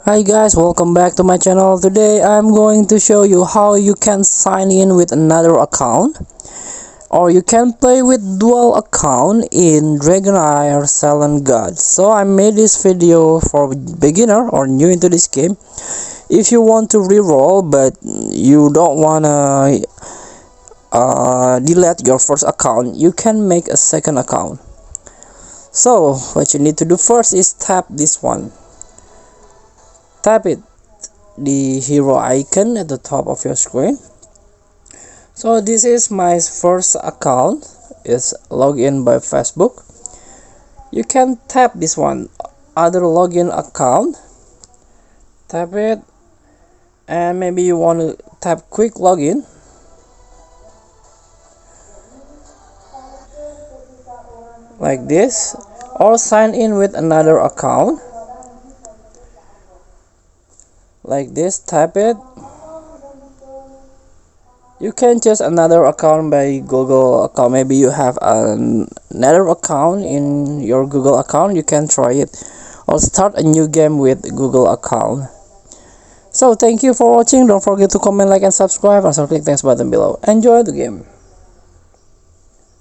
Hi guys, welcome back to my channel. Today I'm going to show you how you can sign in with another account, or you can play with dual account in Dragonheir Silent God. So I made this video for beginner or new into this game. If you want to reroll but you don't wanna delete your first account, you can make a second account. So what you need to do first is tap this one. Tap it, the hero icon at the top of your screen. So this is my first account. It's login by Facebook. You can tap this one, other login account. Tap it, and maybe you want to tap quick login. Like this, or sign in with another account. Like this, tap it. You can choose another account by Google account. Maybe you have another account in your Google account. You can try it, or start a new game with Google account. So thank you for watching. Don't forget to comment, like, and subscribe. Also click thanks button below. Enjoy the game.